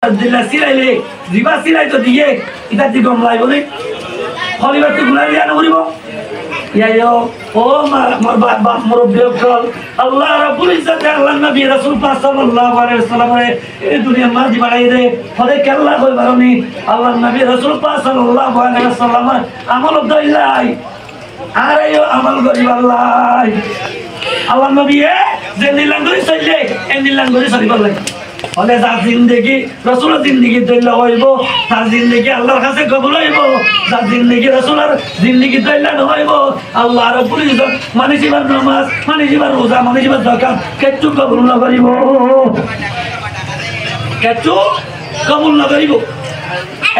দিলা সিলাইলে জিবা সিলাই তো দিয়ে ইটা দি গম লাইব নি হলিবার তো গুলাই জানো করিব ইয়াইও ও মোর বাবা মোর বিয়কল আল্লাহ রাব্বুল ইজ্জত আল্লাহ নবী রাসূল পাক সাল্লাল্লাহু আলাইহি ওয়াসাল্লাম এই দুনিয়া মাঝি বাড়াই দে হদে কেল্লা কই বারনি আল্লাহ নবী রাসূল পাক সাল্লাল্লাহু আলাইহি ওয়াসাল্লাম আমল দইলাই আরেও আমল করি আল্লাহ আল্লাহ নবী যে নীলাঙ্গরি চলে এই নীলাঙ্গরি চলিব লাগে হলে তার জিন্দগি রসুলের জিন্দগি দৈল্য হইব তার জিন্দগি আল্লাহর কাছে কবুল হইব তার জিন্দগি রসুলের জিন্দগি দৈল্য নহইব আল্লাহ রাব্বুল ইজ্জত মানে জীবন নামাজ মানে জীবন রোজা মানে জীবন যাকাত কেচ্ছু কবুল না করিব কেচ্ছু কবুল না করিব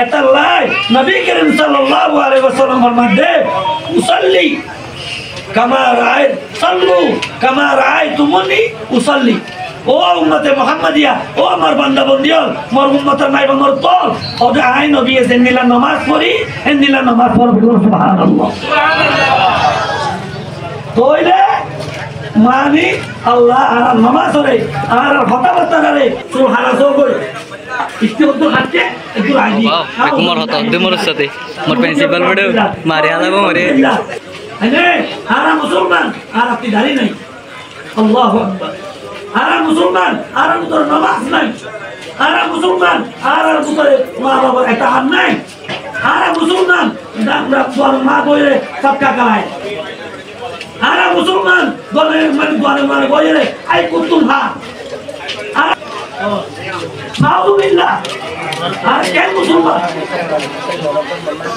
এটা লাই নবী করিম সাল্লাল্লাহু আলাইহি ওয়াসাল্লামের মধ্যে উসাল্লি কামা রাআইত সাল্লু কামা রাআইতুমুনি উসাল্লি ও উম্মতে মুহাম্মাদিয়া ও আমার বান্দা বন্দিয়ল মোর উম্মতের নাই মোর তল ওদে আই নবী এসেন নিলা নামাজ পড়ি এন নিলা নামাজ পড়বি সুবহানাল্লাহ তোইলে মানি আল্লাহ আর নামাজ পড়ে আর কথাবার্তা করে সুবহানাল্লাহ কই ইস্তিগফার করতে একটু আইদি কুমার হতো দেমর সাথে মোর প্রিন্সিপাল বড় মারে আলাগো মরে আরে আরা মুসলমান আর আপনি দাঁড়ি নাই আল্লাহু আকবার আরা মুসলমান আর তোর নামাজ নাই আরা মুসলমান আর তোর মা বাবার একটা হাত নাই আরা মুসলমান আমরা তোর মা বইরে সবকা কায় আরা মুসলমান বলে মানে বলে মানে বইরে আই কুতুম হা নাউযুবিল্লাহ আর কেন মুসলমান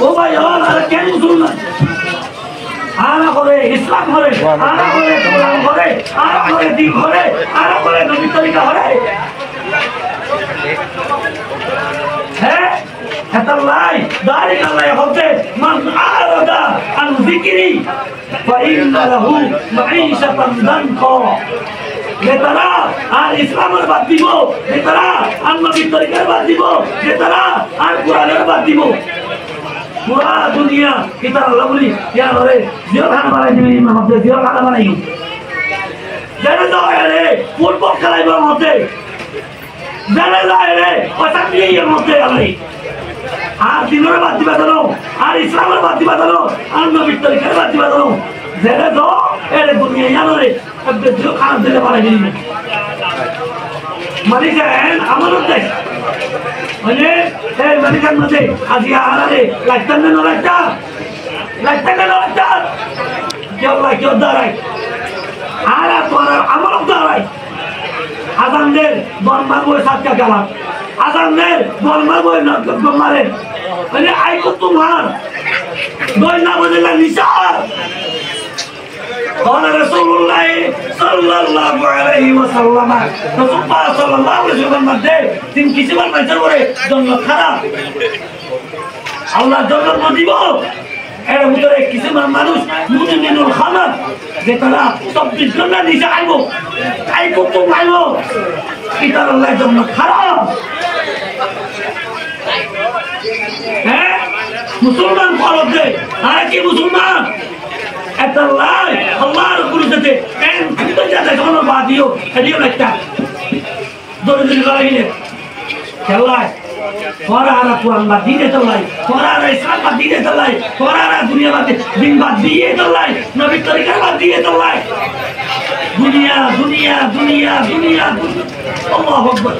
ও ভাই আর কেন মুসলমান আরা করে ইসলাম করে আরা করে কোরআন করে আরা করে দিন করে আরা করে নবী তরিকা করে হ্যাঁ হাতাল্লাই দারিক আল্লাহ হতে মান আরাদা আন যিকরি ফা ইন্না লাহু মাঈশাতান দানকা নেতারা আর ইসলামের বাদ দিব নেতারা আর নবী তরিকার বাদ দিব নেতারা আর কোরআনের বাদ দিব পুরা দুনিয়া kita Allah beli ya ore ziarah mana ini maksudnya ziarah mana ini jangan doa re football খেলাই বা মতে jangan doa re ওটা দিয়ে এর মতে আলাই আর দিনের বাদ দিবা দাও আর ইসলামের বাদ দিবা দাও আর নবী তরিকার বাদ দিবা দাও jangan doa এর দুনিয়া ya ore আপনি যে খান দিলে পারে না মালিকান আমার দেশ মানে এই মালিকান মধ্যে আজিয়া আরে লাগতেন না লাগতা কেউ দাঁড়ায় আর তোরা আমার দাঁড়ায় আজানদের বর্মার বই সাতটা গালাম আজানদের বর্মার বই মারে মানে আইকো তোমার দই না বদলা নিশা قال رسول الله صلى الله عليه وسلم رسول الله صلى الله عليه وسلم মধ্যে তিন কিসিবার মাইচার করে জন্য খারাপ আল্লাহ জন্য দিব এর ভিতরে কিসিবার মানুষ মুমিনুল খামার যে তারা সব জন্য নিচে আইবো তো আইবো এটা আল্লাহ জন্য খারাপ হ্যাঁ মুসলমান ফরজ দে আর কি মুসলমান একটা লাই আল্লাহর কুরুতে কেন তো যাতে কোনো বাদিও এদিও একটা দরে দিন লাইলে খেলাই ফরারা কোরআন বাদ দিয়ে চলাই ফরারা ইসলাম বাদ দিয়ে চলাই ফরারা দুনিয়া বাদ দিন বাদ দিয়ে চলাই নবী তরিকা বাদ দিয়ে চলাই দুনিয়া দুনিয়া দুনিয়া দুনিয়া আল্লাহু আকবার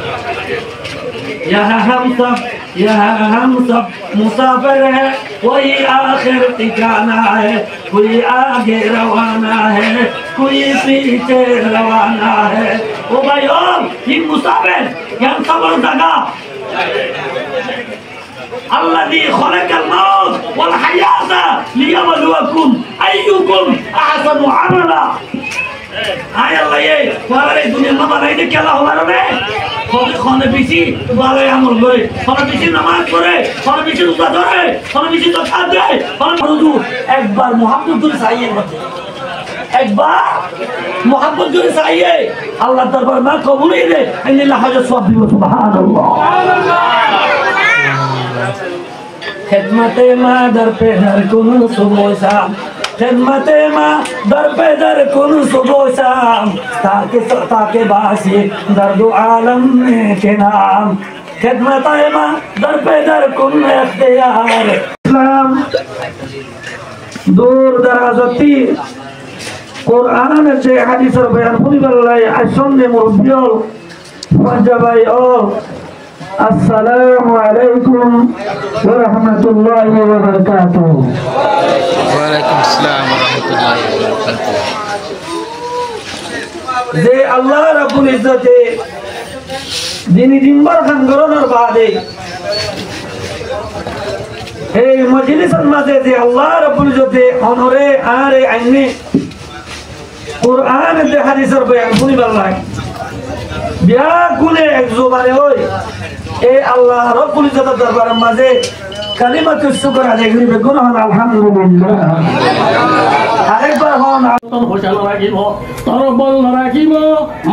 हम सब मुसाफिर है कोई आखिर ठिकाना है कोई आगे रवाना है कोई पीछे रवाना है ओ भाई ये मुसाफिर हम सब जगह الذي خلق الموت والحياة ليبلوكم أيكم أحسن عملا আয় আল্লাহ এই পরে দুনিয়া মা বানাই দে কেলা হবার রে খনে বেশি ভালো আমল করে খনে বেশি নামাজ পড়ে খনে বেশি রোজা ধরে খনে বেশি যাকাত দেয় খনে শুধু একবার মুহাব্বত করে চাইয়ে একবার মুহাব্বত করে চাইয়ে আল্লাহ দরবার মা কবুলই দে আল্লাহ হাজার সওয়াব দিব সুবহানাল্লাহ খিদমতে মা দর পে দর কোন সুবহ खिदमते माँ दर पे दर कुन सुबह शाम ताके बासी दर्द आलम के नाम खिदमत मां दर पे दर कुन इख्तियार इस्लाम दूर दराजती कुरान से हदीस और बयान पूरी बल्लाई असन ने मुरब्बियों पंजाबी और अस्सलामु अलैकुम व रहमतुल्लाहि व बरकातुहू। वालेकुम अस्सलाम व रहमतुल्लाहि व बरकातुहू। जे अल्लाह रब्बुल इज्जते दिनी दिनभर खानगरनर बादे এই মজলিসের মাঝে যে আল্লাহ রাব্বুল ইজ্জতে অনরে আরে আইনে কুরআন দে হাদিসের বয়ান শুনি বাল্লাই বিয়া গুলে এক জবানে ওই এই আল্লাহ রাব্বুল ইজ্জতের দরবারের মাঝে কালিমাতু শুকর আদায় করিবে গুনাহ আলহামদুলিল্লাহ আরেকবার হন তোর হোসাল রাখিব তোর বল রাখিব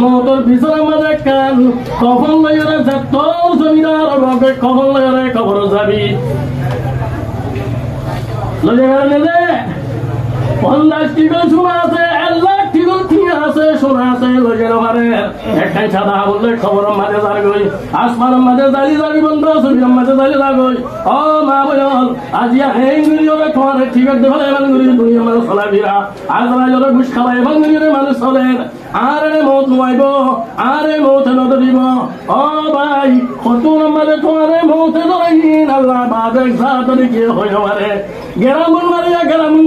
মতর বিছানার মাঝে কান কখন লইরে যা তোর জমিদার রবে কখন লইরে কবর যাবি লইরে পঞ্চাশ টিকল শোনা আছে 1 লাখ টিকল ঠিক আছে শোনা আছে লইরে মারে একটাই সাদা বললে খবর মাঝে যার গই আসমানের মাঝে জালি জালি বন্ধ সুবির মাঝে জালি লাগই ও মা বল আজিয়া হেঙ্গুরি ওরে তোমার ঠিক আছে ভালো এমনগুরি দুনিয়া মানে চলাবিরা আজ রাজরে ঘুষ খাওয়া এমনগুরি মানে চলেন আরে মত নইব আরে মত নদরিব ও ভাই কত নম্বরে তোমারে মত ধরাইন আল্লাহ বাদে জাতরি কি হই আমারে গেরামুন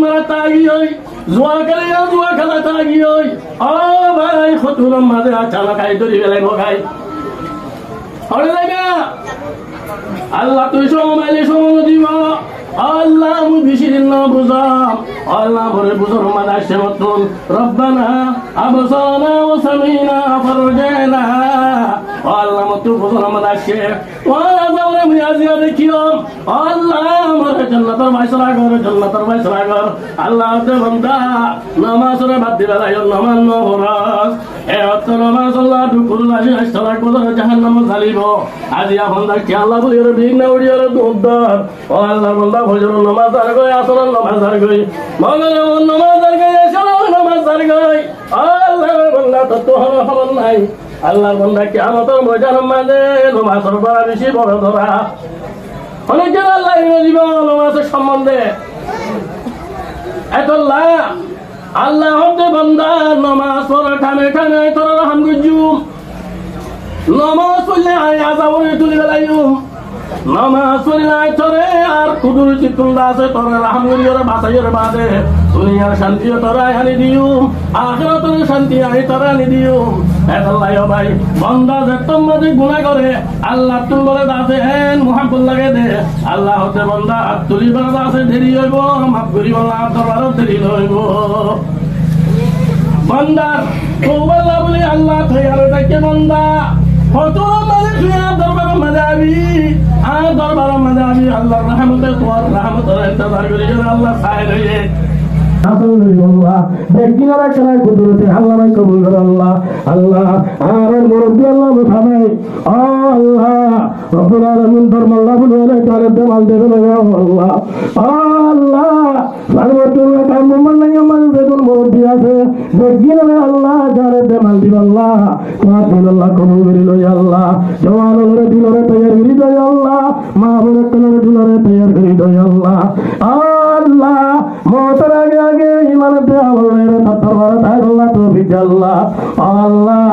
মারা তাগি হই জুয়া করে জুয়া খেলা তাগি হই ও ভাই কত নম্বরে আচালা খাই ধরি বেলাই বগাই আরে লাগা আল্লাহ তুই সময় দিব আল্লাহ মু বিশিদিন না বুঝাম আল্লাহ বলে বুঝর মানা সেমতুন রব্বানা আবসানা ওয়া সামিনা ফারজানা আল্লাহ মতু বুঝর মানা সে ওয়া জাওরে মিয়াজিয়া দেখিও আল্লাহ আমার জান্নাতের মাইসরা ঘর আল্লাহ তে বান্দা নামাজরে বাদ দিবা যায় নামাজ নহরাস এ অত নামাজ আল্লাহ দুকুল আজি আশরা কোদর জাহান্নাম জালিব আজিয়া বান্দা কি আল্লাহ বলি রে বিঘ্ন উড়িয়ার দুদ্দার ও আল্লাহ বান্দা ভজর নামাজ আর গয় আসর নামাজ আর গয় মগর নামাজ আর গয় আসর নামাজ আর গয় আল্লাহ বান্দা তো হল নাই আল্লাহ বান্দা কিয়ামতের ময়দানের মাঝে নামাজের বড় বেশি বড় ধরা অনেকের আল্লাহ জীবন নামাজের সম্বন্ধে এতল্লাহ আল্লাহ হতে বান্দা নামাজ পড়া ঠানে ঠানে তোর রহম গুজু নামাজ পড়লে আয় আযাবরে তুলি গলাইও নামাজ পড়লে আয় তোরে আর কুদরতি তুল্লা আছে তোর রহম গুজুর বাসাইর বাদে দুনিয়ার শান্তি তোরা আনি দিও আখিরাতের শান্তি আনি তোরা আনি দিও এতল্লাহ ভাই বান্দা যত মাঝে গুনাহ করে আল্লাহ তুল বলে দাসে হেন মুহাব্বত লাগে দে আল্লাহ হতে বান্দা তুলি বলে দাসে দেরি হইব মাফ করিব না তোর দেরি হইব বান্দা তোবাল্লাহ বলে আল্লাহ তৈয়ার থাকে বান্দা কত মানে তুই দরবারের মাঝে আবি আর দরবারের মাঝে আবি আল্লাহর রহমতে তোর রহমতের ইন্তজার করি আল্লাহ সাহেব হইয়ে আল্লাহ দেখিনারা কেন কুদরতে আল্লাহ নাই কবুল কর আল্লাহ আল্লাহ আর মুরব্বি আল্লাহ মুথাবাই আল্লাহ রব্বুল আলামিন ফরমাল্লাহ বলে তারে দেমাল দেবে না আল্লাহ আল্লাহ সর্বতুল্লাহ কামমান নাই আমার বেদন মুরব্বি আছে দেখিনারা আল্লাহ তারে দেমাল দিব আল্লাহ তোমার আল্লাহ কবুল করি লই আল্লাহ জওয়ান ওরে দিলরে তৈয়ার করি দই আল্লাহ মা বলে তোরে দিলরে তৈয়ার করি দই আল্লাহ আল্লাহ মওতের আগে আগে ইমানতে আল্লাহর তারবারে আল্লাহ তৌফিক আল্লাহ আল্লাহ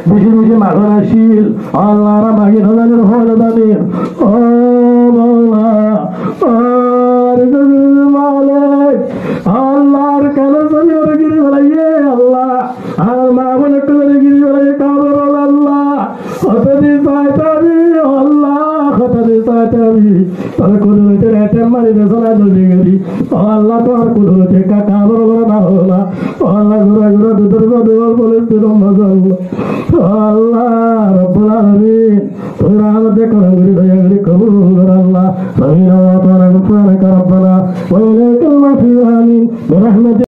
বেশি বেশি মাগনা শিল আল্লাহর মাগি ধনের হল দানির ও মাওলা আর মালিক আল্লাহর কালা সরিয়ে গিরি বলাইয়ে আল্লাহ আর মা বলে করে গিরি বলাইয়ে কাবর আল্লাহ হতদি পাইতাবি আল্লাহ হতদি পাইতাবি তোর কোন হইতে রেটে মারি দেছনা জলদি গরি আল্লাহ তোর কোন হইতে কাবর না হলা আল্লাহ গুরা গুরা দুদর দোয়াল বলে তোর মজা আল্লাহ রব্বুল আলামিন তোর আমাদের করম করি দয়া করি কবুল কর আল্লাহ সামিনা ওয়া তাআলা গুফরানাকা রব্বানা ওয়া ইলাইকাল মাসির আমিন বিরহমাতিকা